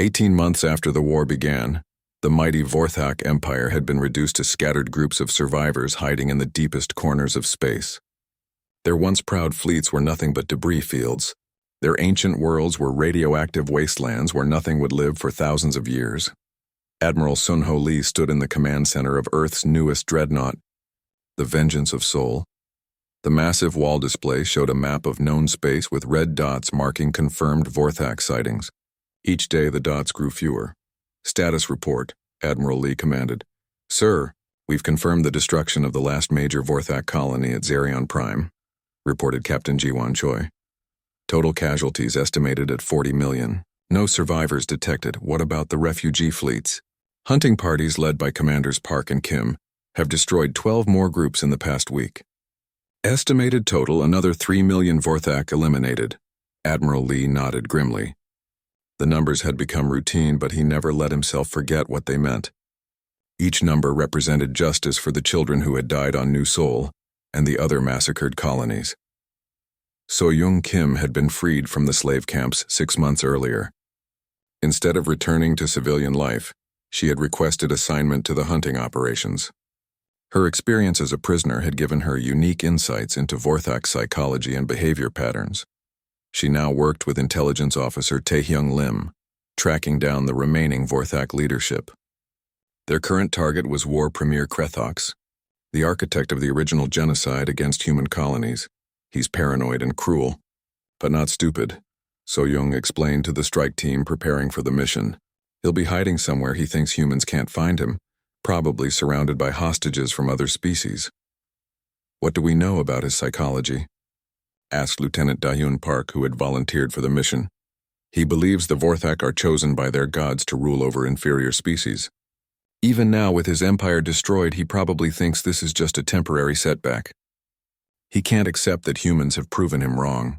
18 months after the war began, the mighty Vorthak Empire had been reduced to scattered groups of survivors hiding in the deepest corners of space. Their once proud fleets were nothing but debris fields. Their ancient worlds were radioactive wastelands where nothing would live for thousands of years. Admiral Sun Ho Lee stood in the command center of Earth's newest dreadnought, the Vengeance of Sol. The massive wall display showed a map of known space with red dots marking confirmed Vorthak sightings. Each day the dots grew fewer. Status report, Admiral Lee commanded. Sir, we've confirmed the destruction of the last major Vorthak colony at SciFiPrime, reported Captain Jiwan Choi. Total casualties estimated at 40 million. No survivors detected. What about the refugee fleets? Hunting parties led by Commanders Park and Kim have destroyed 12 more groups in the past week. Estimated total another 3 million Vorthak eliminated. Admiral Lee nodded grimly. The numbers had become routine, but he never let himself forget what they meant. Each number represented justice for the children who had died on New Seoul and the other massacred colonies. So-young Kim had been freed from the slave camps 6 months earlier. Instead of returning to civilian life, she had requested assignment to the hunting operations. Her experience as a prisoner had given her unique insights into Vorthak psychology and behavior patterns. She now worked with intelligence officer Taehyung Lim, tracking down the remaining Vorthak leadership. Their current target was War Premier Krethox, the architect of the original genocide against human colonies. He's paranoid and cruel, but not stupid, So-young explained to the strike team preparing for the mission. He'll be hiding somewhere he thinks humans can't find him, probably surrounded by hostages from other species. What do we know about his psychology? Asked Lieutenant Dayun Park, who had volunteered for the mission. He believes the Vorthak are chosen by their gods to rule over inferior species. Even now, with his empire destroyed, he probably thinks this is just a temporary setback. He can't accept that humans have proven him wrong.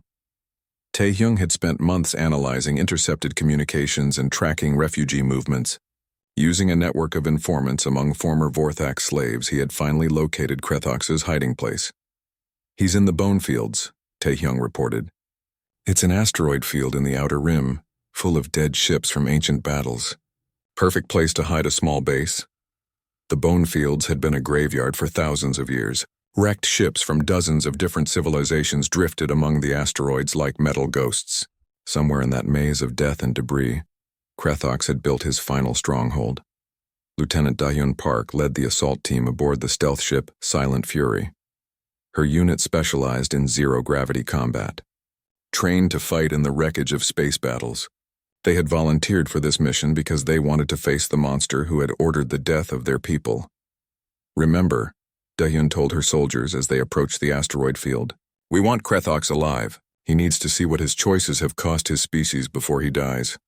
Taehyung had spent months analyzing intercepted communications and tracking refugee movements. Using a network of informants among former Vorthak slaves, he had finally located Krethox's hiding place. He's in the bone fields, Taehyung reported. It's an asteroid field in the outer rim, full of dead ships from ancient battles. Perfect place to hide a small base. The bone fields had been a graveyard for thousands of years. Wrecked ships from dozens of different civilizations drifted among the asteroids like metal ghosts. Somewhere in that maze of death and debris, Krethox had built his final stronghold. Lieutenant Dayun Park led the assault team aboard the stealth ship Silent Fury. Her unit specialized in zero-gravity combat. Trained to fight in the wreckage of space battles, they had volunteered for this mission because they wanted to face the monster who had ordered the death of their people. Remember, Dayun told her soldiers as they approached the asteroid field, we want Krethox alive. He needs to see what his choices have cost his species before he dies.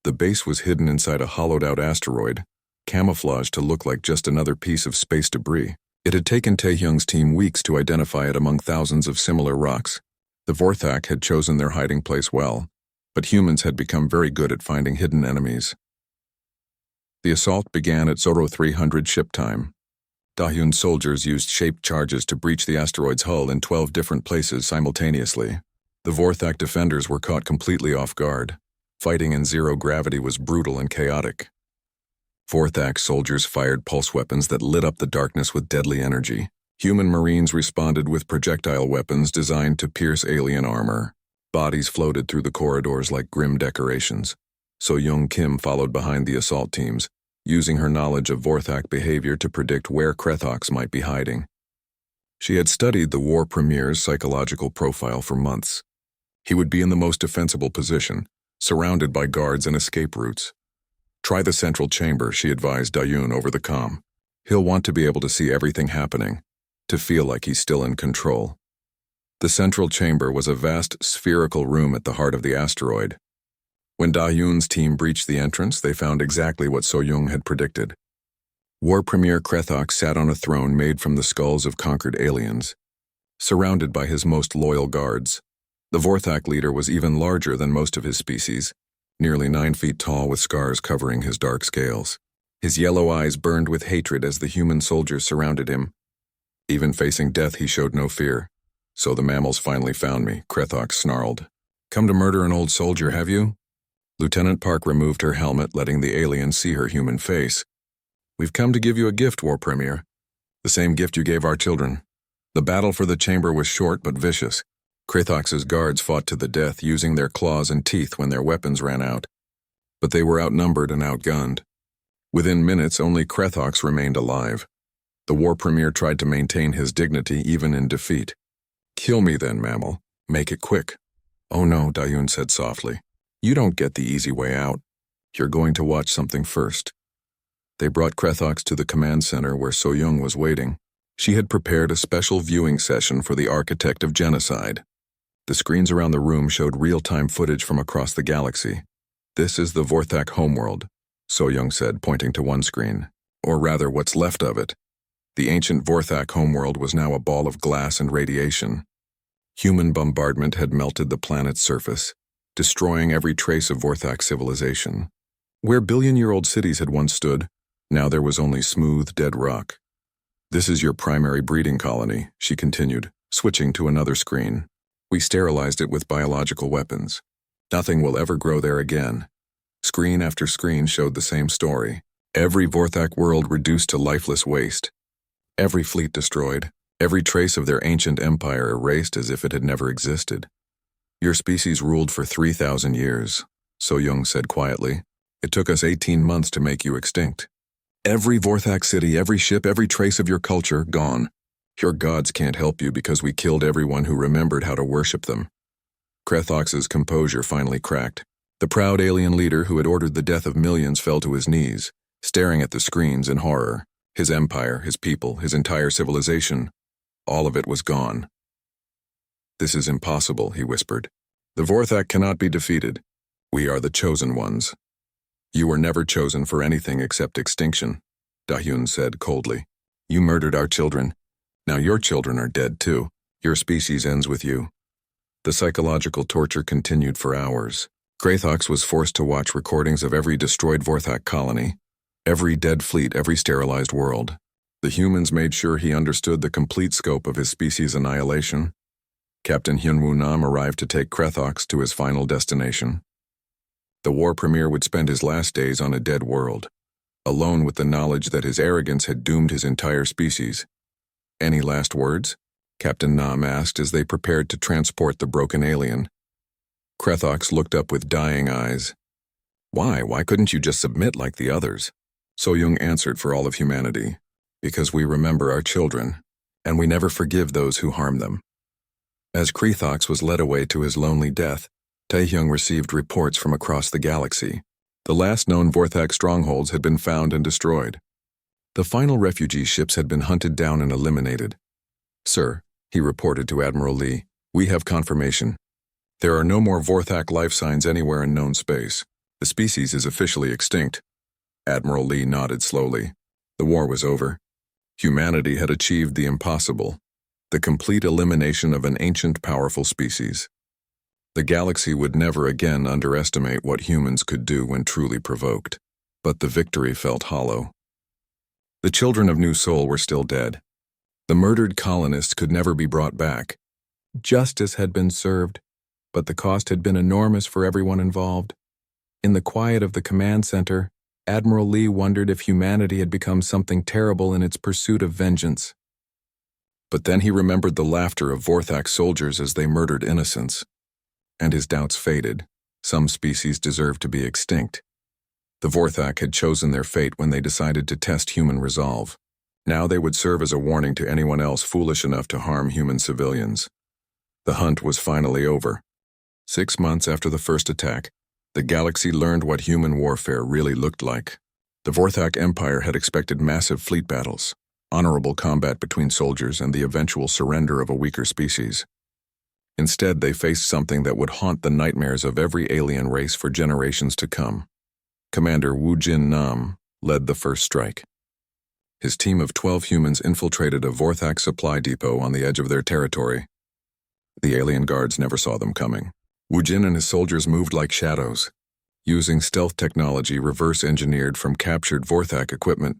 The base was hidden inside a hollowed-out asteroid, camouflaged to look like just another piece of space debris. It had taken Taehyung's team weeks to identify it among thousands of similar rocks. The Vorthak had chosen their hiding place well, but humans had become very good at finding hidden enemies. The assault began at Zoro 300 ship time. Dayun's soldiers used shaped charges to breach the asteroid's hull in 12 different places simultaneously. The Vorthak defenders were caught completely off guard. Fighting in zero gravity was brutal and chaotic. Vorthak soldiers fired pulse weapons that lit up the darkness with deadly energy. Human Marines responded with projectile weapons designed to pierce alien armor. Bodies floated through the corridors like grim decorations. So-young Kim followed behind the assault teams, using her knowledge of Vorthak behavior to predict where Krethox might be hiding. She had studied the War Premier's psychological profile for months. He would be in the most defensible position, surrounded by guards and escape routes. Try the central chamber, she advised Dayun over the comm. He'll want to be able to see everything happening, to feel like he's still in control. The central chamber was a vast spherical room at the heart of the asteroid. When Dayun's team breached the entrance, they found exactly what So-young had predicted. War Premier Krethox sat on a throne made from the skulls of conquered aliens, surrounded by his most loyal guards. The Vorthak leader was even larger than most of his species, nearly 9 feet tall with scars covering his dark scales. His yellow eyes burned with hatred as the human soldiers surrounded him. Even facing death, he showed no fear. So the mammals finally found me, Krethox snarled. Come to murder an old soldier, have you? Lieutenant Park removed her helmet, letting the alien see her human face. "We've come to give you a gift, War Premier. The same gift you gave our children." The battle for the chamber was short but vicious. Krathox's guards fought to the death, using their claws and teeth when their weapons ran out. But they were outnumbered and outgunned. Within minutes, only Krathox remained alive. The War Premier tried to maintain his dignity even in defeat. "Kill me then, mammal. Make it quick." "Oh no," Dayun said softly. "You don't get the easy way out. You're going to watch something first." They brought Krathox to the command center where So-Young was waiting. She had prepared a special viewing session for the architect of genocide. The screens around the room showed real-time footage from across the galaxy. "This is the Vorthak homeworld," So-Young said, pointing to one screen. "Or rather, what's left of it." The ancient Vorthak homeworld was now a ball of glass and radiation. Human bombardment had melted the planet's surface, destroying every trace of Vorthak civilization. Where billion-year-old cities had once stood, now there was only smooth, dead rock. "This is your primary breeding colony," she continued, switching to another screen. "We sterilized it with biological weapons. Nothing will ever grow there again." Screen after screen showed the same story. Every Vorthak world reduced to lifeless waste. Every fleet destroyed. Every trace of their ancient empire erased as if it had never existed. "Your species ruled for 3,000 years, So-Young said quietly. "It took us 18 months to make you extinct. Every Vorthak city, every ship, every trace of your culture, gone. Your gods can't help you because we killed everyone who remembered how to worship them." Krathox's composure finally cracked. The proud alien leader who had ordered the death of millions fell to his knees, staring at the screens in horror. His empire, his people, his entire civilization, all of it was gone. "This is impossible," he whispered. "The Vorthak cannot be defeated. We are the chosen ones." "You were never chosen for anything except extinction," Dayun said coldly. "You murdered our children. Now your children are dead too. Your species ends with you." The psychological torture continued for hours. Krathox was forced to watch recordings of every destroyed Vorthak colony, every dead fleet, every sterilized world. The humans made sure he understood the complete scope of his species' annihilation. Captain Hyunwoo Nam arrived to take Krathox to his final destination. The War Premier would spend his last days on a dead world, alone with the knowledge that his arrogance had doomed his entire species. "Any last words?" Captain Nam asked as they prepared to transport the broken alien. Krathox looked up with dying eyes. Why couldn't you just submit like the others?" So-Young answered for all of humanity. "Because we remember our children, and we never forgive those who harm them." As Krathox was led away to his lonely death, Taehyung received reports from across the galaxy. The last known Vorthak strongholds had been found and destroyed. The final refugee ships had been hunted down and eliminated. "Sir," he reported to Admiral Lee, "we have confirmation. There are no more Vorthak life signs anywhere in known space. The species is officially extinct." Admiral Lee nodded slowly. The war was over. Humanity had achieved the impossible, the complete elimination of an ancient, powerful species. The galaxy would never again underestimate what humans could do when truly provoked. But the victory felt hollow. The children of New Sol were still dead. The murdered colonists could never be brought back. Justice had been served, but the cost had been enormous for everyone involved. In the quiet of the command center, Admiral Lee wondered if humanity had become something terrible in its pursuit of vengeance. But then he remembered the laughter of Vorthak soldiers as they murdered innocents. And his doubts faded. Some species deserved to be extinct. The Vorthak had chosen their fate when they decided to test human resolve. Now they would serve as a warning to anyone else foolish enough to harm human civilians. The hunt was finally over. 6 months after the first attack, the galaxy learned what human warfare really looked like. The Vorthak Empire had expected massive fleet battles, honorable combat between soldiers, and the eventual surrender of a weaker species. Instead, they faced something that would haunt the nightmares of every alien race for generations to come. Commander Woo Jin Nam led the first strike. His team of 12 humans infiltrated a Vorthak supply depot on the edge of their territory. The alien guards never saw them coming. Woo Jin and his soldiers moved like shadows, using stealth technology reverse-engineered from captured Vorthak equipment.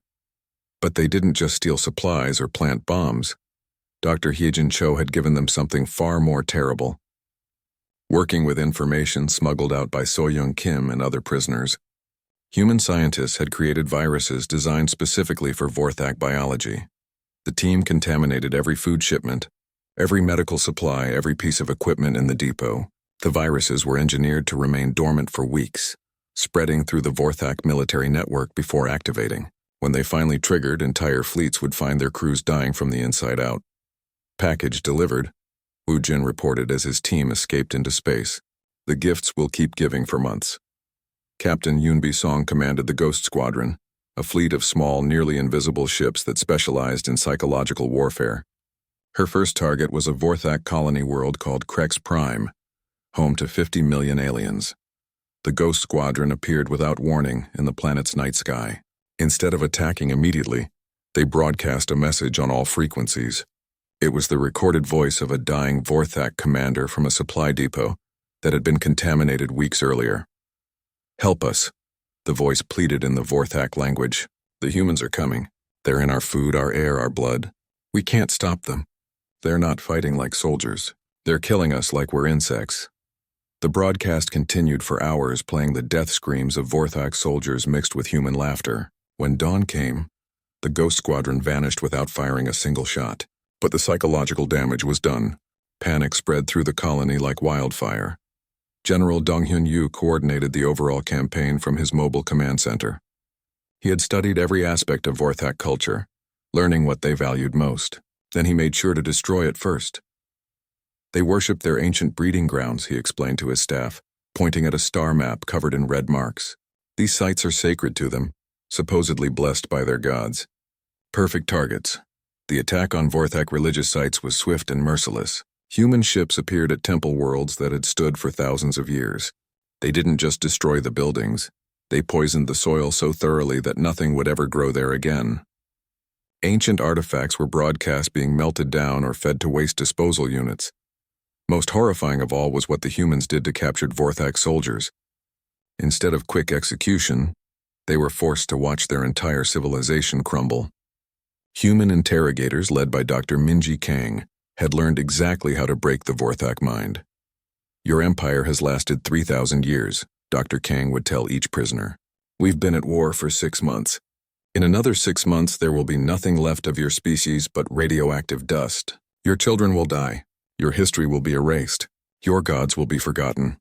But they didn't just steal supplies or plant bombs. Dr. Hyejin Cho had given them something far more terrible. working with information smuggled out by So-Young Kim and other prisoners. Human scientists had created viruses designed specifically for Vorthak biology. The team contaminated every food shipment, every medical supply, every piece of equipment in the depot. The viruses were engineered to remain dormant for weeks, spreading through the Vorthak military network before activating. When they finally triggered, entire fleets would find their crews dying from the inside out. Package delivered, Wu Jin reported as his team escaped into space. The gifts will keep giving for months. Captain Yoon Bi-song commanded the Ghost Squadron, a fleet of small, nearly invisible ships that specialized in psychological warfare. Her first target was a Vorthak colony world called HFY, home to 50 million aliens. The Ghost Squadron appeared without warning in the planet's night sky. Instead of attacking immediately, they broadcast a message on all frequencies. It was the recorded voice of a dying Vorthak commander from a supply depot that had been contaminated weeks earlier. "Help us," the voice pleaded in the Vorthak language. "The humans are coming. They're in our food, our air, our blood. We can't stop them. They're not fighting like soldiers. They're killing us like we're insects." The broadcast continued for hours, playing the death screams of Vorthak soldiers mixed with human laughter. When dawn came, the Ghost Squadron vanished without firing a single shot. But the psychological damage was done. Panic spread through the colony like wildfire. General Dong-Hyun Yu coordinated the overall campaign from his mobile command center. He had studied every aspect of Vorthak culture, learning what they valued most. Then he made sure to destroy it first. They worshipped their ancient breeding grounds, he explained to his staff, pointing at a star map covered in red marks. These sites are sacred to them, supposedly blessed by their gods. Perfect targets. The attack on Vorthak religious sites was swift and merciless. Human ships appeared at temple worlds that had stood for thousands of years. They didn't just destroy the buildings, they poisoned the soil so thoroughly that nothing would ever grow there again. Ancient artifacts were broadcast being melted down or fed to waste disposal units. Most horrifying of all was what the humans did to captured Vorthak soldiers. Instead of quick execution, they were forced to watch their entire civilization crumble. Human interrogators led by Dr. Minji Kang had learned exactly how to break the Vorthak mind. "Your empire has lasted 3,000 years, Dr. Kang would tell each prisoner. "We've been at war for 6 months. In another 6 months there will be nothing left of your species but radioactive dust. Your children will die. Your history will be erased. Your gods will be forgotten."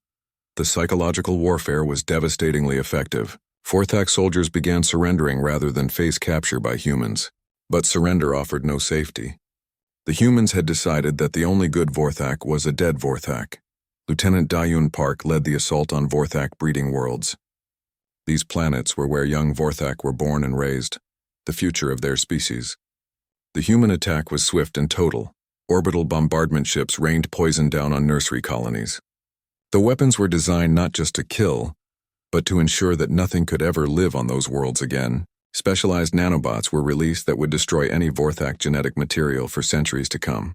The psychological warfare was devastatingly effective. Vorthak soldiers began surrendering rather than face capture by humans. But surrender offered no safety. The humans had decided that the only good Vorthak was a dead Vorthak. Lieutenant Dayun Park led the assault on Vorthak breeding worlds. These planets were where young Vorthak were born and raised, the future of their species. The human attack was swift and total. Orbital bombardment ships rained poison down on nursery colonies. The weapons were designed not just to kill, but to ensure that nothing could ever live on those worlds again. Specialized nanobots were released that would destroy any Vorthak genetic material for centuries to come.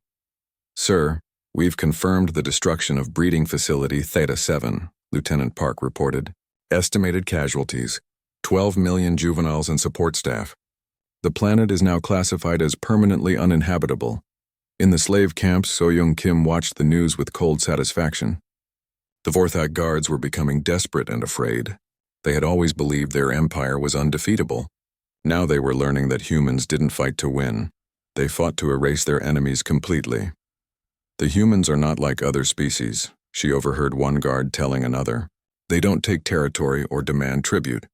"Sir, we've confirmed the destruction of breeding facility Theta-7, Lieutenant Park reported. Estimated casualties, 12 million juveniles and support staff. The planet is now classified as permanently uninhabitable. In the slave camps, So-Young Kim watched the news with cold satisfaction. The Vorthak guards were becoming desperate and afraid. They had always believed their empire was undefeatable. Now they were learning that humans didn't fight to win. They fought to erase their enemies completely. "The humans are not like other species," she overheard one guard telling another. "They don't take territory or demand tribute.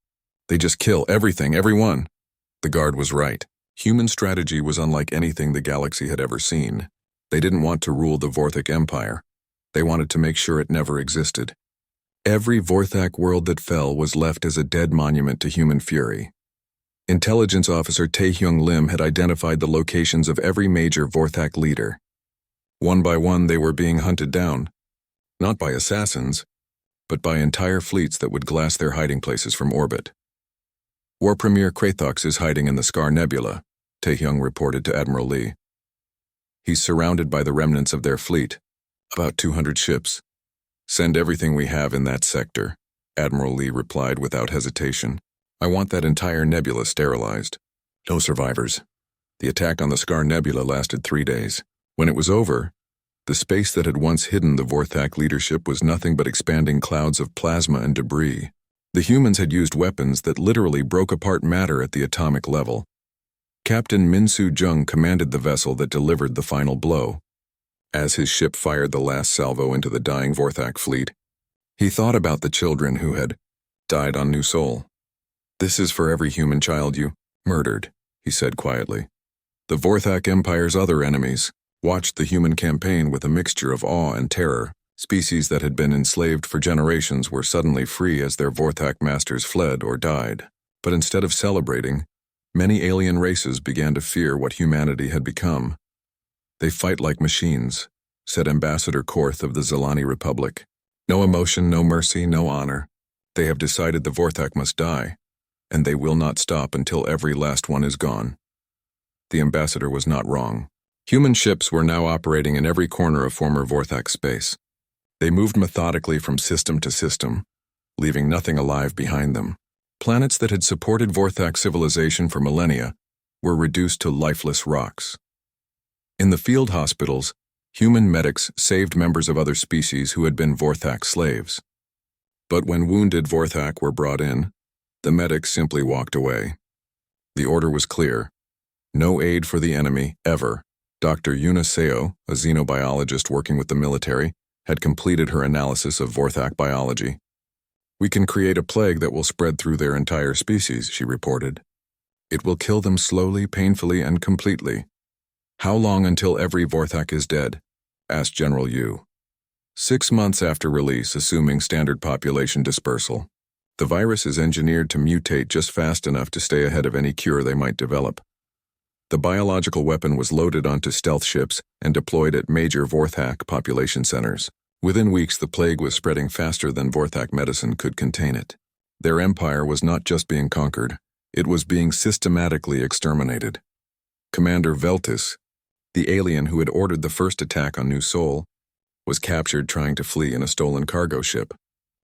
They just kill everything, everyone." The guard was right. Human strategy was unlike anything the galaxy had ever seen. They didn't want to rule the Vorthak Empire. They wanted to make sure it never existed. Every Vorthak world that fell was left as a dead monument to human fury. Intelligence Officer Tae-Hyung Lim had identified the locations of every major Vorthak leader. One by one they were being hunted down, not by assassins, but by entire fleets that would glass their hiding places from orbit. "War Premier Krathox is hiding in the Scar Nebula," Tae-Hyung reported to Admiral Lee. "He's surrounded by the remnants of their fleet, about 200 ships. Send everything we have in that sector," Admiral Lee replied without hesitation. "I want that entire nebula sterilized. No survivors." The attack on the Scar Nebula lasted 3 days. When it was over, The space that had once hidden the Vorthak leadership was nothing but expanding clouds of plasma and debris. The humans had used weapons that literally broke apart matter at the atomic level. Captain Min-Soo Jung commanded the vessel that delivered the final blow. As his ship fired the last salvo into the dying Vorthak fleet, he thought about the children who had died on New Sol. "This is for every human child you murdered," he said quietly. The Vorthak Empire's other enemies watched the human campaign with a mixture of awe and terror. Species that had been enslaved for generations were suddenly free as their Vorthak masters fled or died. But instead of celebrating, many alien races began to fear what humanity had become. "They fight like machines," said Ambassador Korth of the Zelani Republic. "No emotion, no mercy, no honor. They have decided the Vorthak must die, and they will not stop until every last one is gone." The ambassador was not wrong. Human ships were now operating in every corner of former Vorthak space. They moved methodically from system to system, leaving nothing alive behind them. Planets that had supported Vorthak civilization for millennia were reduced to lifeless rocks. In the field hospitals, human medics saved members of other species who had been Vorthak slaves. But when wounded Vorthak were brought in, the medics simply walked away. The order was clear: no aid for the enemy, ever. Dr. Yuna Seo, a xenobiologist working with the military, had completed her analysis of Vorthak biology. "We can create a plague that will spread through their entire species," she reported. "It will kill them slowly, painfully, and completely." "How long until every Vorthak is dead?" asked General Yu. 6 months after release, assuming standard population dispersal. The virus is engineered to mutate just fast enough to stay ahead of any cure they might develop. The biological weapon was loaded onto stealth ships and deployed at major Vorthak population centers. Within weeks, the plague was spreading faster than Vorthak medicine could contain it. Their empire was not just being conquered, it was being systematically exterminated. Commander Veltis, the alien who had ordered the first attack on New Sol, was captured trying to flee in a stolen cargo ship.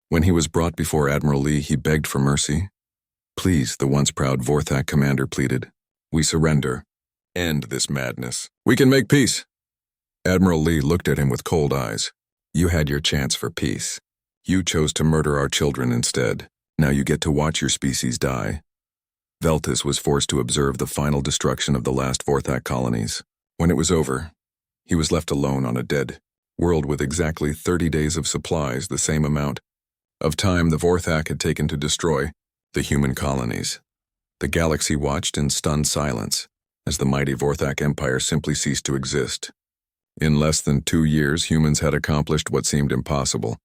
When he was brought before Admiral Lee, he begged for mercy. "Please," the once proud Vorthak commander pleaded. "We surrender. End this madness. We can make peace." Admiral Lee looked at him with cold eyes. "You had your chance for peace. You chose to murder our children instead. Now you get to watch your species die." Veltis was forced to observe the final destruction of the last Vorthak colonies. When it was over, he was left alone on a dead world with exactly 30 days of supplies, the same amount of time the Vorthak had taken to destroy the human colonies. The galaxy watched in stunned silence as the mighty Vorthak Empire simply ceased to exist. In less than 2 years, humans had accomplished what seemed impossible: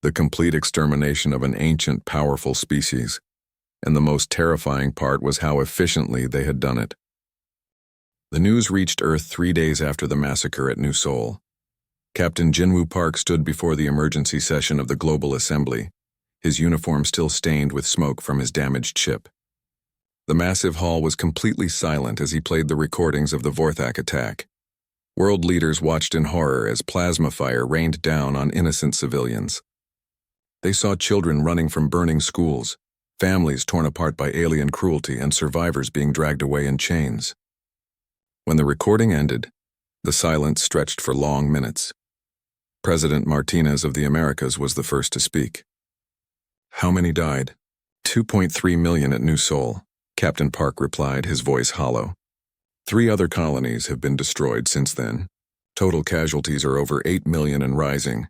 the complete extermination of an ancient, powerful species. And the most terrifying part was how efficiently they had done it. The news reached Earth 3 days after the massacre at New Sol. Captain Jinwoo Park stood before the emergency session of the Global Assembly, his uniform still stained with smoke from his damaged ship. The massive hall was completely silent as he played the recordings of the Vorthak attack. World leaders watched in horror as plasma fire rained down on innocent civilians. They saw children running from burning schools, families torn apart by alien cruelty, and survivors being dragged away in chains. When the recording ended, the silence stretched for long minutes. President Martinez of the Americas was the first to speak. "How many died?" 2.3 million at New Sol, Captain Park replied, his voice hollow. 3 other colonies have been destroyed since then. Total casualties are over 8 million and rising.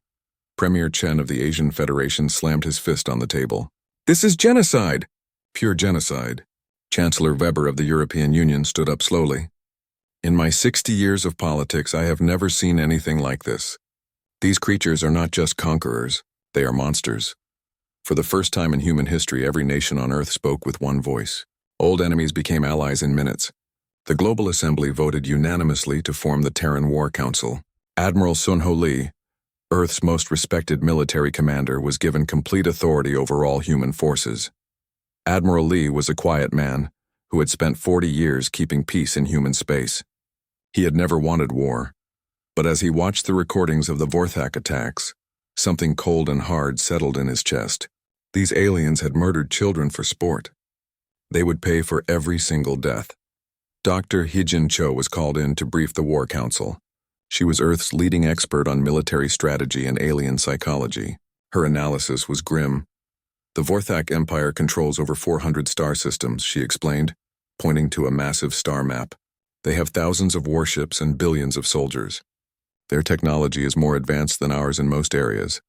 Premier Chen of the Asian Federation slammed his fist on the table. "This is genocide!" "Pure genocide." Chancellor Weber of the European Union stood up slowly. "In my 60 years of politics, I have never seen anything like this. These creatures are not just conquerors, they are monsters." For the first time in human history, every nation on Earth spoke with one voice. Old enemies became allies in minutes. The Global Assembly voted unanimously to form the Terran War Council. Admiral Sun Ho Lee, Earth's most respected military commander, was given complete authority over all human forces. Admiral Lee was a quiet man who had spent 40 years keeping peace in human space. He had never wanted war, but as he watched the recordings of the Vorthak attacks, something cold and hard settled in his chest. These aliens had murdered children for sport. They would pay for every single death. Dr. Hijin Cho was called in to brief the War Council. She was Earth's leading expert on military strategy and alien psychology. Her analysis was grim. The Vorthak Empire controls over 400 star systems, she explained, pointing to a massive star map. They have thousands of warships and billions of soldiers. Their technology is more advanced than ours in most areas.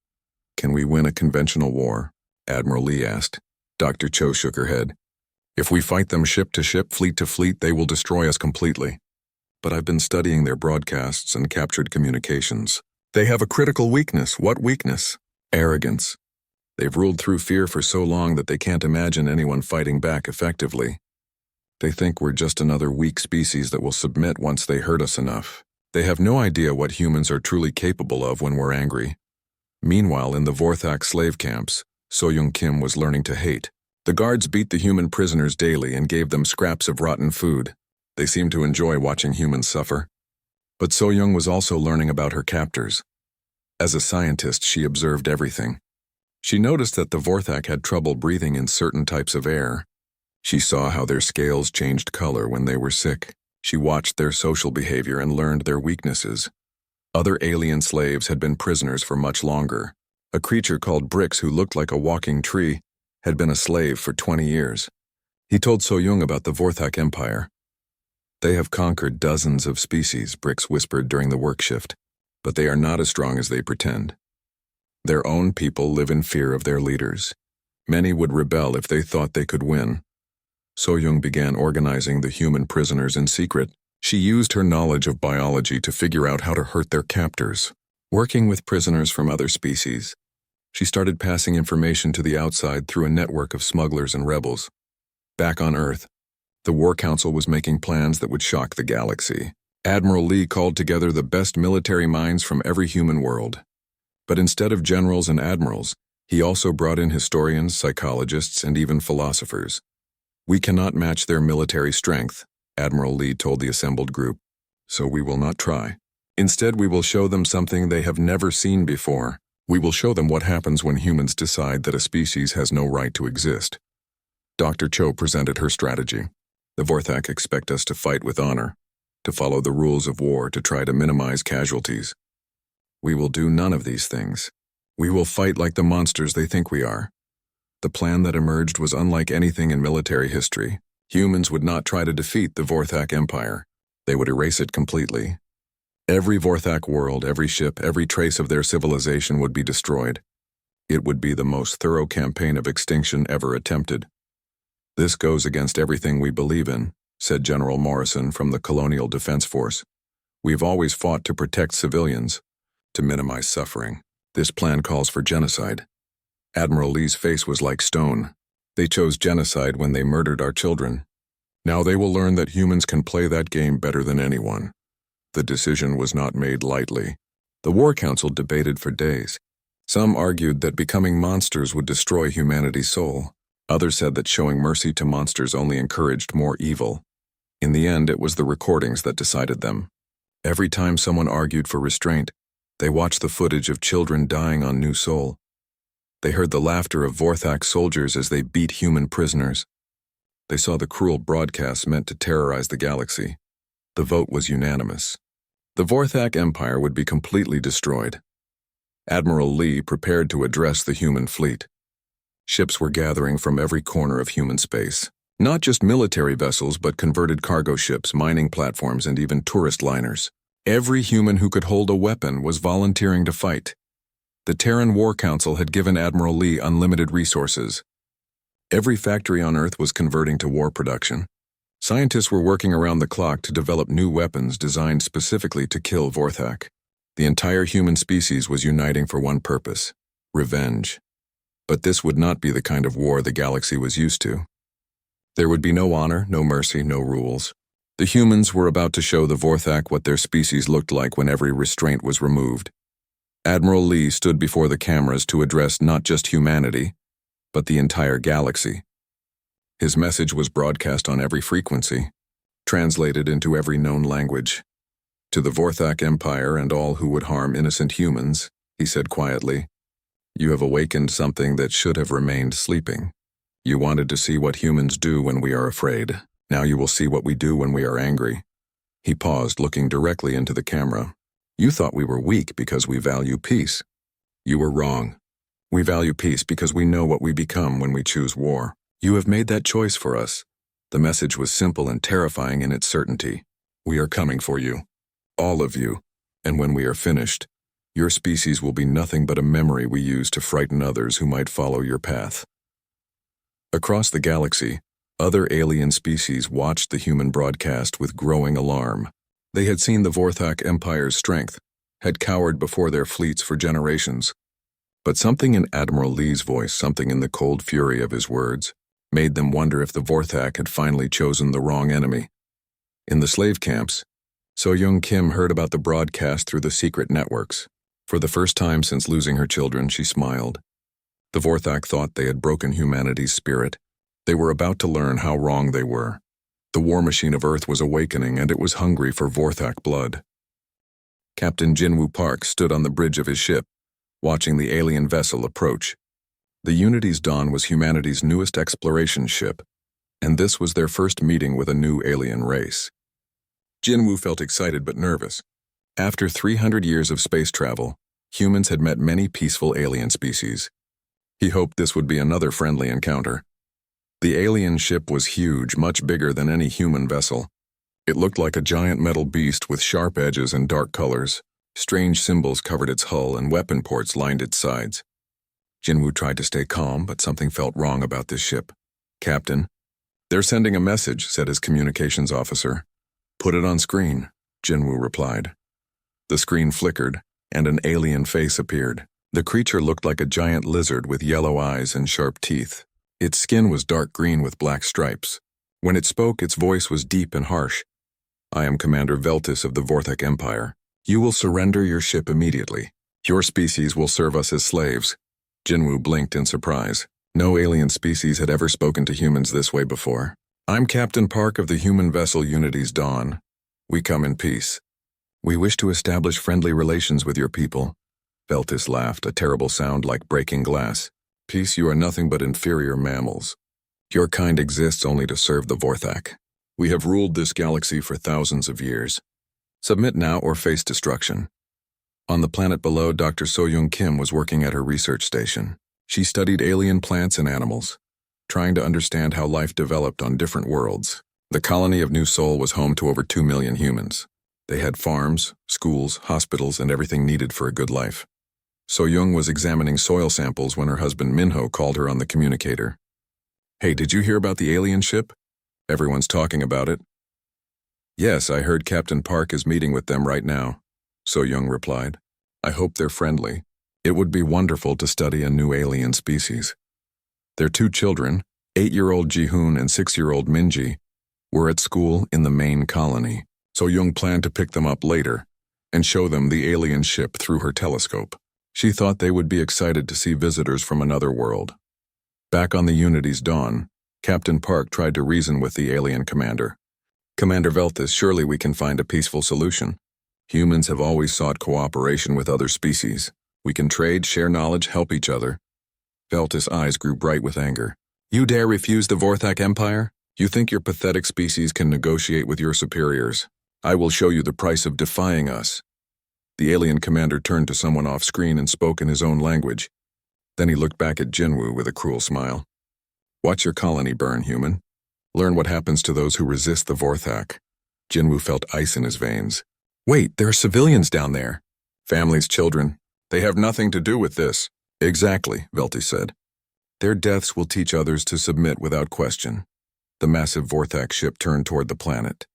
Can we win a conventional war? Admiral Lee asked. Dr. Cho shook her head. If we fight them ship to ship, fleet to fleet, they will destroy us completely. But I've been studying their broadcasts and captured communications. They have a critical weakness. What weakness? Arrogance. They've ruled through fear for so long that they can't imagine anyone fighting back effectively. They think we're just another weak species that will submit once they hurt us enough. They have no idea what humans are truly capable of when we're angry. Meanwhile, in the Vorthak slave camps, So-Young Kim was learning to hate. The guards beat the human prisoners daily and gave them scraps of rotten food. They seemed to enjoy watching humans suffer. But So-Young was also learning about her captors. As a scientist, she observed everything. She noticed that the Vorthak had trouble breathing in certain types of air. She saw how their scales changed color when they were sick. She watched their social behavior and learned their weaknesses. Other alien slaves had been prisoners for much longer. A creature called Brix, who looked like a walking tree, had been a slave for 20 years. He told So-Young about the Vorthak Empire. They have conquered dozens of species, Brix whispered during the work shift, but they are not as strong as they pretend. Their own people live in fear of their leaders. Many would rebel if they thought they could win. So-Young began organizing the human prisoners in secret. She used her knowledge of biology to figure out how to hurt their captors. Working with prisoners from other species, she started passing information to the outside through a network of smugglers and rebels. Back on Earth, the War Council was making plans that would shock the galaxy. Admiral Lee called together the best military minds from every human world. But instead of generals and admirals, he also brought in historians, psychologists, and even philosophers. We cannot match their military strength, Admiral Lee told the assembled group, so we will not try. Instead, we will show them something they have never seen before. We will show them what happens when humans decide that a species has no right to exist. Dr. Cho presented her strategy. The Vorthak expect us to fight with honor, to follow the rules of war, to try to minimize casualties. We will do none of these things. We will fight like the monsters they think we are. The plan that emerged was unlike anything in military history. Humans would not try to defeat the Vorthak Empire. They would erase it completely. Every Vorthak world, every ship, every trace of their civilization would be destroyed. It would be the most thorough campaign of extinction ever attempted. This goes against everything we believe in, said General Morrison from the Colonial Defense Force. We've always fought to protect civilians, to minimize suffering. This plan calls for genocide. Admiral Lee's face was like stone. They chose genocide when they murdered our children. Now they will learn that humans can play that game better than anyone. The decision was not made lightly. The War Council debated for days. Some argued that becoming monsters would destroy humanity's soul. Others said that showing mercy to monsters only encouraged more evil. In the end, it was the recordings that decided them. Every time someone argued for restraint, they watched the footage of children dying on New Sol. They heard the laughter of Vorthak soldiers as they beat human prisoners. They saw the cruel broadcasts meant to terrorize the galaxy. The vote was unanimous. The Vorthak Empire would be completely destroyed. Admiral Lee prepared to address the human fleet. Ships were gathering from every corner of human space. Not just military vessels, but converted cargo ships, mining platforms, and even tourist liners. Every human who could hold a weapon was volunteering to fight. The Terran War Council had given Admiral Lee unlimited resources. Every factory on Earth was converting to war production. Scientists were working around the clock to develop new weapons designed specifically to kill Vorthak. The entire human species was uniting for one purpose: revenge. But this would not be the kind of war the galaxy was used to. There would be no honor, no mercy, no rules. The humans were about to show the Vorthak what their species looked like when every restraint was removed. Admiral Lee stood before the cameras to address not just humanity, but the entire galaxy. His message was broadcast on every frequency, translated into every known language. To the Vorthak Empire and all who would harm innocent humans, he said quietly, "You have awakened something that should have remained sleeping. You wanted to see what humans do when we are afraid. Now you will see what we do when we are angry." He paused, looking directly into the camera. You thought we were weak because we value peace. You were wrong. We value peace because we know what we become when we choose war. You have made that choice for us. The message was simple and terrifying in its certainty. We are coming for you. All of you. And when we are finished, your species will be nothing but a memory we use to frighten others who might follow your path. Across the galaxy, other alien species watched the human broadcast with growing alarm. They had seen the Vorthak Empire's strength, had cowered before their fleets for generations. But something in Admiral Lee's voice, something in the cold fury of his words, made them wonder if the Vorthak had finally chosen the wrong enemy. In the slave camps, So-Young Kim heard about the broadcast through the secret networks. For the first time since losing her children, she smiled. The Vorthak thought they had broken humanity's spirit. They were about to learn how wrong they were. The war machine of Earth was awakening, and it was hungry for Vorthak blood. Captain Jinwoo Park stood on the bridge of his ship, watching the alien vessel approach. The Unity's Dawn was humanity's newest exploration ship, and this was their first meeting with a new alien race. Jinwoo felt excited but nervous. After 300 years of space travel, humans had met many peaceful alien species. He hoped this would be another friendly encounter. The alien ship was huge, much bigger than any human vessel. It looked like a giant metal beast with sharp edges and dark colors. Strange symbols covered its hull and weapon ports lined its sides. Jinwoo tried to stay calm, but something felt wrong about this ship. "Captain, they're sending a message," said his communications officer. "Put it on screen," Jinwoo replied. The screen flickered, and an alien face appeared. The creature looked like a giant lizard with yellow eyes and sharp teeth. Its skin was dark green with black stripes. When it spoke, its voice was deep and harsh. "I am Commander Veltis of the Vorthak Empire. You will surrender your ship immediately. Your species will serve us as slaves." Jinwoo blinked in surprise. No alien species had ever spoken to humans this way before. "I'm Captain Park of the human vessel Unity's Dawn. We come in peace. We wish to establish friendly relations with your people." Veltis laughed, a terrible sound like breaking glass. "Peace, you are nothing but inferior mammals. Your kind exists only to serve the Vorthak. We have ruled this galaxy for thousands of years. Submit now or face destruction." On the planet below, Dr. So-Young Kim was working at her research station. She studied alien plants and animals, trying to understand how life developed on different worlds. The colony of New Seoul was home to over 2 million humans. They had farms, schools, hospitals, and everything needed for a good life. So-Young was examining soil samples when her husband Minho called her on the communicator. "Hey, did you hear about the alien ship? Everyone's talking about it." "Yes, I heard Captain Park is meeting with them right now," So-Young replied. "I hope they're friendly. It would be wonderful to study a new alien species." Their 2 children, 8-year-old Ji-hoon and 6-year-old Min-ji, were at school in the main colony. So-Young planned to pick them up later and show them the alien ship through her telescope. She thought they would be excited to see visitors from another world. Back on the Unity's Dawn, Captain Park tried to reason with the alien commander. "Commander Veltis, surely we can find a peaceful solution. Humans have always sought cooperation with other species. We can trade, share knowledge, help each other." Veltis' eyes grew bright with anger. "You dare refuse the Vorthak Empire? You think your pathetic species can negotiate with your superiors? I will show you the price of defying us." The alien commander turned to someone off-screen and spoke in his own language. Then he looked back at Jinwoo with a cruel smile. "Watch your colony burn, human. Learn what happens to those who resist the Vorthak." Jinwoo felt ice in his veins. "Wait, there are civilians down there. Families, children. They have nothing to do with this." "Exactly," Veltis said. "Their deaths will teach others to submit without question." The massive Vorthak ship turned toward the planet.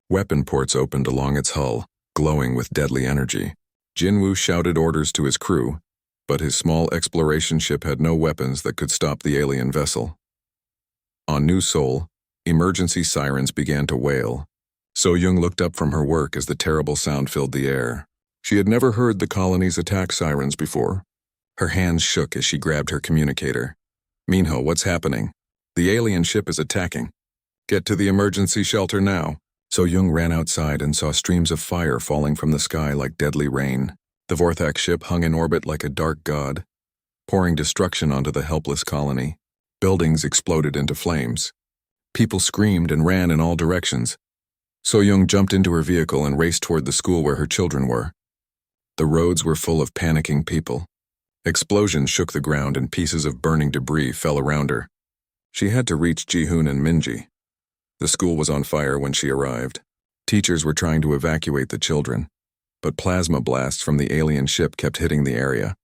Weapon ports opened along its hull, glowing with deadly energy. Jinwoo shouted orders to his crew, but his small exploration ship had no weapons that could stop the alien vessel. On New Seoul, emergency sirens began to wail. So-Young looked up from her work as the terrible sound filled the air. She had never heard the colony's attack sirens before. Her hands shook as she grabbed her communicator. "Minho, what's happening?" "The alien ship is attacking. Get to the emergency shelter now." So-Young ran outside and saw streams of fire falling from the sky like deadly rain. The Vorthak ship hung in orbit like a dark god, pouring destruction onto the helpless colony. Buildings exploded into flames. People screamed and ran in all directions. So-Young jumped into her vehicle and raced toward the school where her children were. The roads were full of panicking people. Explosions shook the ground and pieces of burning debris fell around her. She had to reach Ji-hoon and Minji. The school was on fire when she arrived. Teachers were trying to evacuate the children, but plasma blasts from the alien ship kept hitting the area.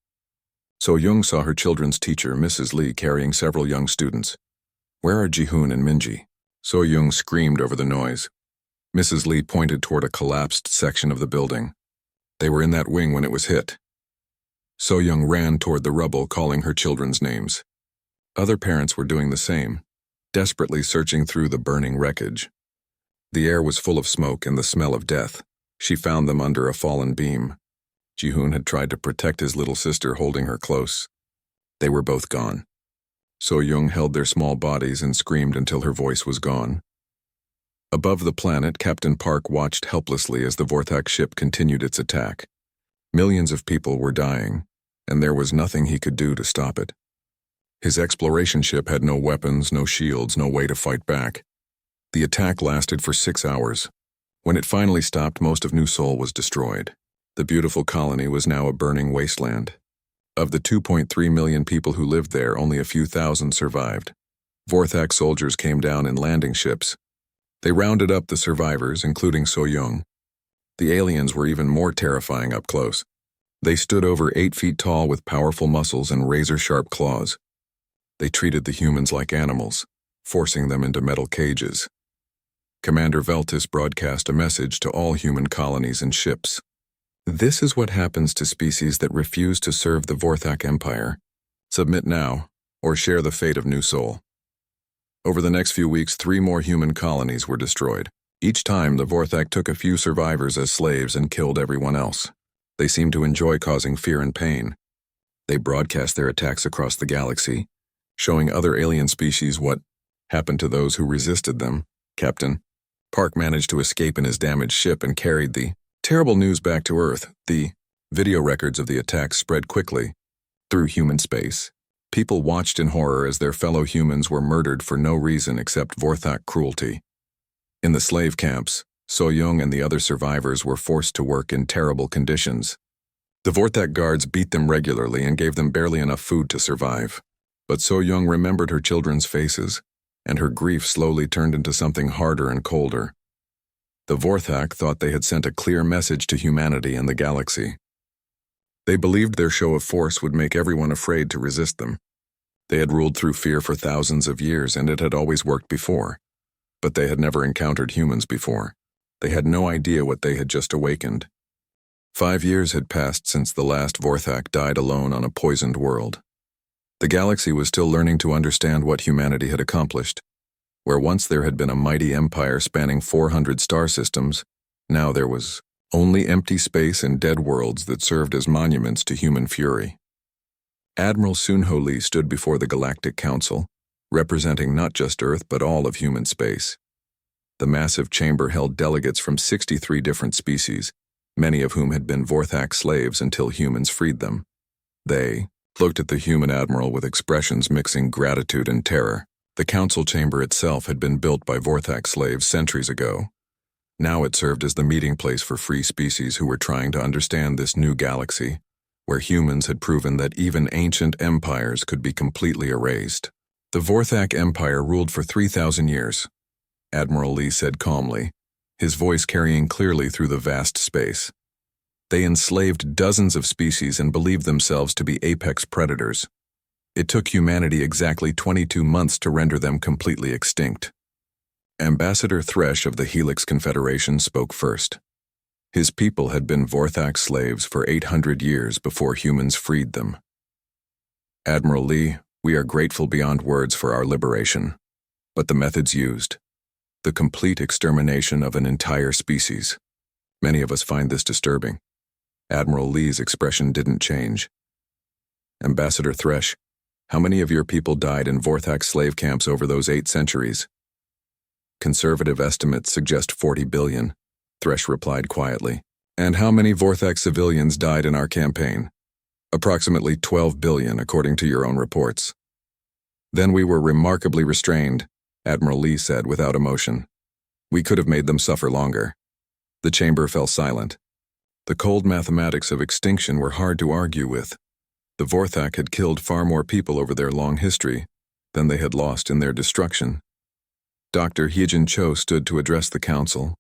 So-young saw her children's teacher, Mrs. Lee, carrying several young students. "Where are Ji-hoon and Minji?" So-young screamed over the noise. Mrs. Lee pointed toward a collapsed section of the building. "They were in that wing when it was hit." So-young ran toward the rubble, calling her children's names. Other parents were doing the same, desperately searching through the burning wreckage. The air was full of smoke and the smell of death. She found them under a fallen beam. Ji-hoon had tried to protect his little sister, holding her close. They were both gone. So-young held their small bodies and screamed until her voice was gone. Above the planet, Captain Park watched helplessly as the Vorthak ship continued its attack. Millions of people were dying, and there was nothing he could do to stop it. His exploration ship had no weapons, no shields, no way to fight back. The attack lasted for 6 hours. When it finally stopped, most of New Seoul was destroyed. The beautiful colony was now a burning wasteland. Of the 2.3 million people who lived there, only a few thousand survived. Vorthak soldiers came down in landing ships. They rounded up the survivors, including So-young. The aliens were even more terrifying up close. They stood over 8 feet tall with powerful muscles and razor-sharp claws. They treated the humans like animals, forcing them into metal cages. Commander Veltis broadcast a message to all human colonies and ships. "This is what happens to species that refuse to serve the Vorthak Empire. Submit now, or share the fate of New Seoul." Over the next few weeks, 3 more human colonies were destroyed. Each time, the Vorthak took a few survivors as slaves and killed everyone else. They seemed to enjoy causing fear and pain. They broadcast their attacks across the galaxy, showing other alien species what happened to those who resisted them. Captain Park managed to escape in his damaged ship and carried the terrible news back to Earth. The video records of the attacks spread quickly through human space. People watched in horror as their fellow humans were murdered for no reason except Vorthak cruelty. In the slave camps, So-young and the other survivors were forced to work in terrible conditions. The Vorthak guards beat them regularly and gave them barely enough food to survive. But So-young remembered her children's faces, and her grief slowly turned into something harder and colder. The Vorthak thought they had sent a clear message to humanity and the galaxy. They believed their show of force would make everyone afraid to resist them. They had ruled through fear for thousands of years, and it had always worked before. But they had never encountered humans before. They had no idea what they had just awakened. 5 years had passed since the last Vorthak died alone on a poisoned world. The galaxy was still learning to understand what humanity had accomplished. Where once there had been a mighty empire spanning 400 star systems, now there was only empty space and dead worlds that served as monuments to human fury. Admiral Sunho Lee stood before the Galactic Council, representing not just Earth but all of human space. The massive chamber held delegates from 63 different species, many of whom had been Vorthak slaves until humans freed them. They looked at the human admiral with expressions mixing gratitude and terror. The council chamber itself had been built by Vorthak slaves centuries ago. Now it served as the meeting place for free species who were trying to understand this new galaxy, where humans had proven that even ancient empires could be completely erased. The Vorthak Empire ruled for 3,000 years, Admiral Lee said calmly, his voice carrying clearly through the vast space. They enslaved dozens of species and believed themselves to be apex predators. It took humanity exactly 22 months to render them completely extinct. Ambassador Thresh of the Helix Confederation spoke first. His people had been Vorthak slaves for 800 years before humans freed them. Admiral Lee, we are grateful beyond words for our liberation. But the methods used, the complete extermination of an entire species. Many of us find this disturbing. Admiral Lee's expression didn't change. Ambassador Thresh, how many of your people died in Vorthak slave camps over those 8 centuries? Conservative estimates suggest 40 billion, Thresh replied quietly. And how many Vorthak civilians died in our campaign? Approximately 12 billion, according to your own reports. Then we were remarkably restrained, Admiral Lee said without emotion. We could have made them suffer longer. The chamber fell silent. The cold mathematics of extinction were hard to argue with. The Vorthak had killed far more people over their long history than they had lost in their destruction. Dr. Hyejin Cho stood to address the council.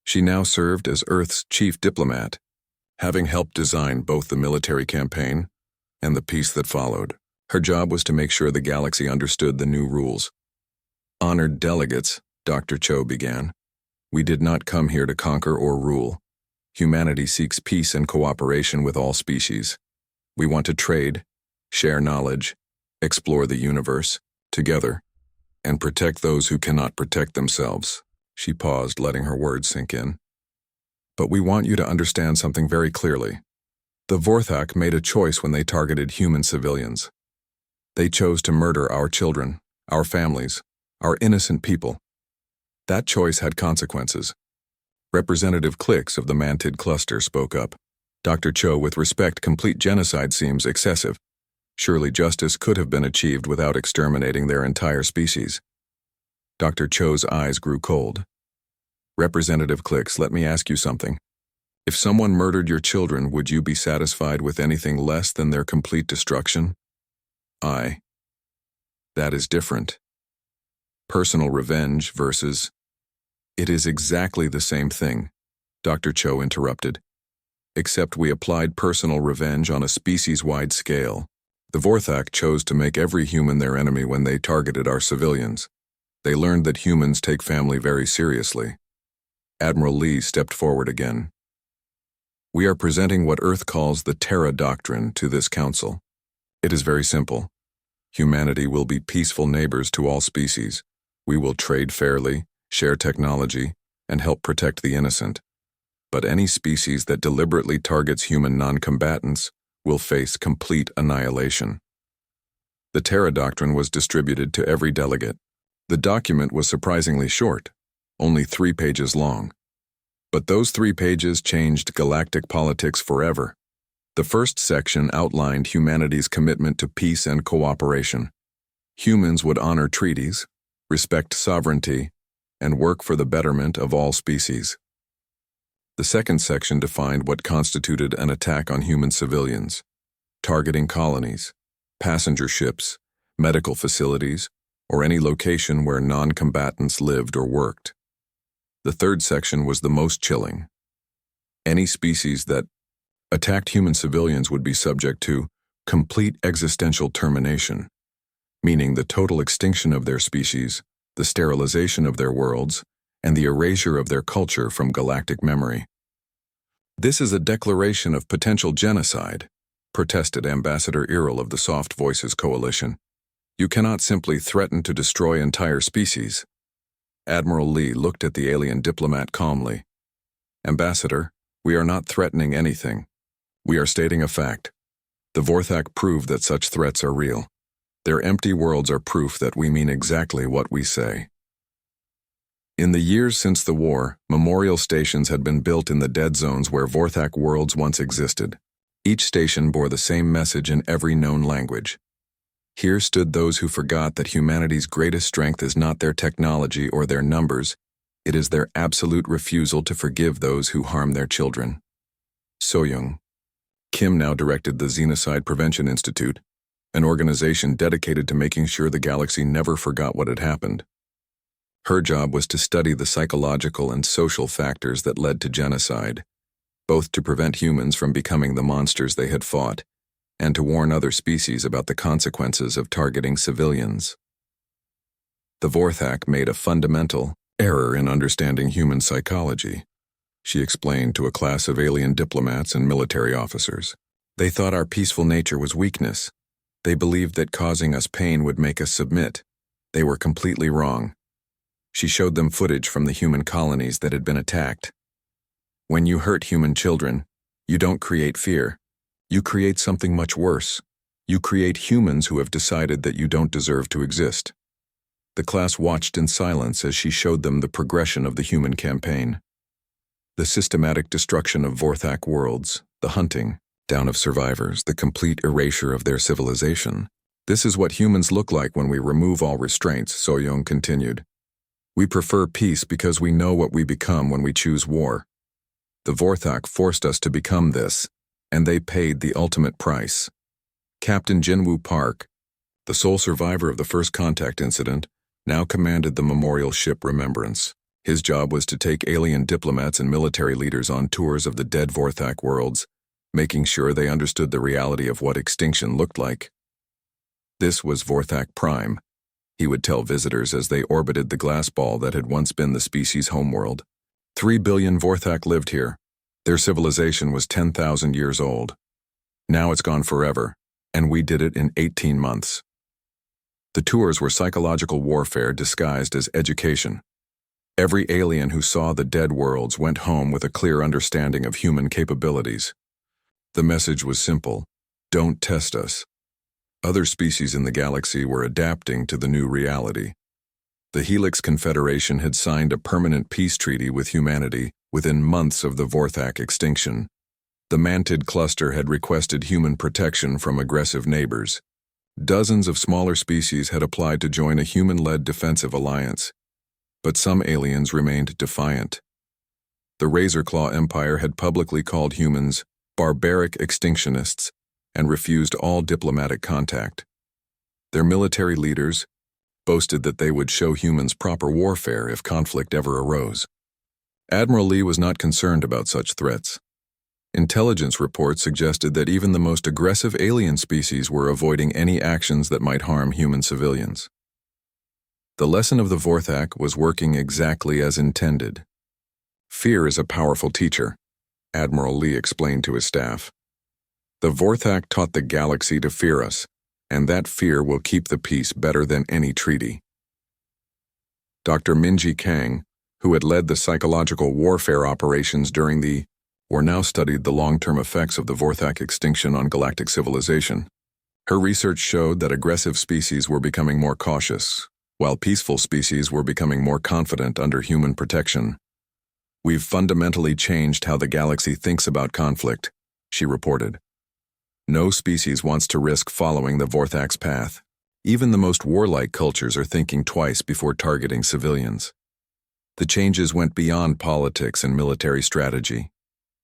She now served as Earth's chief diplomat, having helped design both the military campaign and the peace that followed. Her job was to make sure the galaxy understood the new rules. Honored delegates, Dr. Cho began. We did not come here to conquer or rule. Humanity seeks peace and cooperation with all species. We want to trade, share knowledge, explore the universe, together, and protect those who cannot protect themselves. She paused, letting her words sink in. But we want you to understand something very clearly. The Vorthak made a choice when they targeted human civilians. They chose to murder our children, our families, our innocent people. That choice had consequences. Representative Clix of the Mantid cluster spoke up. Dr. Cho, with respect, complete genocide seems excessive. Surely justice could have been achieved without exterminating their entire species. Dr. Cho's eyes grew cold. Representative Clix, let me ask you something. If someone murdered your children, would you be satisfied with anything less than their complete destruction? That is different. Personal revenge versus... It is exactly the same thing, Dr. Cho interrupted. Except we applied personal revenge on a species-wide scale. The Vorthak chose to make every human their enemy when they targeted our civilians. They learned that humans take family very seriously. Admiral Lee stepped forward again. We are presenting what Earth calls the Terra Doctrine to this council. It is very simple. Humanity will be peaceful neighbors to all species. We will trade fairly, share technology, and help protect the innocent. But any species that deliberately targets human non-combatants will face complete annihilation. The Terra Doctrine was distributed to every delegate. The document was surprisingly short, only 3 pages long. But those 3 pages changed galactic politics forever. The first section outlined humanity's commitment to peace and cooperation. Humans would honor treaties, respect sovereignty, and work for the betterment of all species. The second section defined what constituted an attack on human civilians, targeting colonies, passenger ships, medical facilities, or any location where non-combatants lived or worked. The third section was the most chilling. Any species that attacked human civilians would be subject to complete existential termination, meaning the total extinction of their species, the sterilization of their worlds, and the erasure of their culture from galactic memory. This is a declaration of potential genocide, protested Ambassador Iril of the Soft Voices Coalition. You cannot simply threaten to destroy entire species. Admiral Lee looked at the alien diplomat calmly. Ambassador, we are not threatening anything. We are stating a fact. The Vorthak prove that such threats are real. Their empty worlds are proof that we mean exactly what we say. In the years since the war, memorial stations had been built in the dead zones where Vorthak worlds once existed. Each station bore the same message in every known language. Here stood those who forgot that humanity's greatest strength is not their technology or their numbers, it is their absolute refusal to forgive those who harm their children. Soyoung. Kim now directed the Xenocide Prevention Institute, an organization dedicated to making sure the galaxy never forgot what had happened. Her job was to study the psychological and social factors that led to genocide, both to prevent humans from becoming the monsters they had fought, and to warn other species about the consequences of targeting civilians. The Vorthak made a fundamental error in understanding human psychology, she explained to a class of alien diplomats and military officers. They thought our peaceful nature was weakness. They believed that causing us pain would make us submit. They were completely wrong. She showed them footage from the human colonies that had been attacked. When you hurt human children, you don't create fear. You create something much worse. You create humans who have decided that you don't deserve to exist. The class watched in silence as she showed them the progression of the human campaign. The systematic destruction of Vorthak worlds, the hunting down of survivors, the complete erasure of their civilization. This is what humans look like when we remove all restraints, Soyoung continued. We prefer peace because we know what we become when we choose war. The Vorthak forced us to become this, and they paid the ultimate price. Captain Jinwoo Park, the sole survivor of the first contact incident, now commanded the memorial ship Remembrance. His job was to take alien diplomats and military leaders on tours of the dead Vorthak worlds, making sure they understood the reality of what extinction looked like. This was SciFiPrime, he would tell visitors as they orbited the glass ball that had once been the species' homeworld. 3 billion Vorthak lived here. Their civilization was 10,000 years old. Now it's gone forever, and we did it in 18 months. The tours were psychological warfare disguised as education. Every alien who saw the dead worlds went home with a clear understanding of human capabilities. The message was simple: don't test us. Other species in the galaxy were adapting to the new reality. The Helix Confederation had signed a permanent peace treaty with humanity within months of the Vorthak extinction. The Mantid cluster had requested human protection from aggressive neighbors. Dozens of smaller species had applied to join a human-led defensive alliance, but some aliens remained defiant. The Razorclaw Empire had publicly called humans barbaric extinctionists and refused all diplomatic contact. Their military leaders boasted that they would show humans proper warfare if conflict ever arose. Admiral Lee was not concerned about such threats. Intelligence reports suggested that even the most aggressive alien species were avoiding any actions that might harm human civilians. The lesson of the Vorthak was working exactly as intended. Fear is a powerful teacher, Admiral Lee explained to his staff. The Vorthak taught the galaxy to fear us, and that fear will keep the peace better than any treaty. Dr. Minji Kang, who had led the psychological warfare operations during the war, now studied the long-term effects of the Vorthak extinction on galactic civilization. Her research showed that aggressive species were becoming more cautious, while peaceful species were becoming more confident under human protection. We've fundamentally changed how the galaxy thinks about conflict, she reported. No species wants to risk following the Vorthak's path. Even the most warlike cultures are thinking twice before targeting civilians. The changes went beyond politics and military strategy.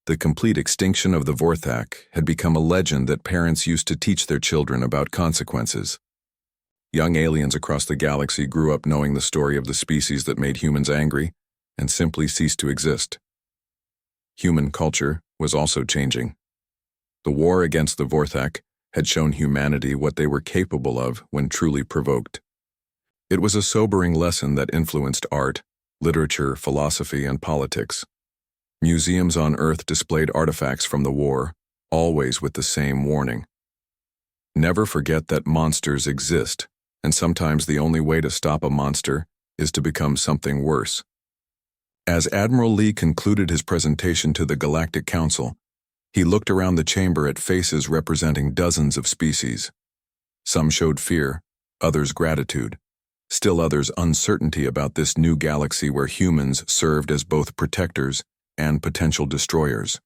The complete extinction of the Vorthak had become a legend that parents used to teach their children about consequences. Young aliens across the galaxy grew up knowing the story of the species that made humans angry and simply ceased to exist. Human culture was also changing. The war against the Vorthak had shown humanity what they were capable of when truly provoked. It was a sobering lesson that influenced art, literature, philosophy, and politics. Museums on Earth displayed artifacts from the war, always with the same warning. Never forget that monsters exist, and sometimes the only way to stop a monster is to become something worse. As Admiral Lee concluded his presentation to the Galactic Council, he looked around the chamber at faces representing dozens of species. Some showed fear, others gratitude, still others uncertainty about this new galaxy where humans served as both protectors and potential destroyers.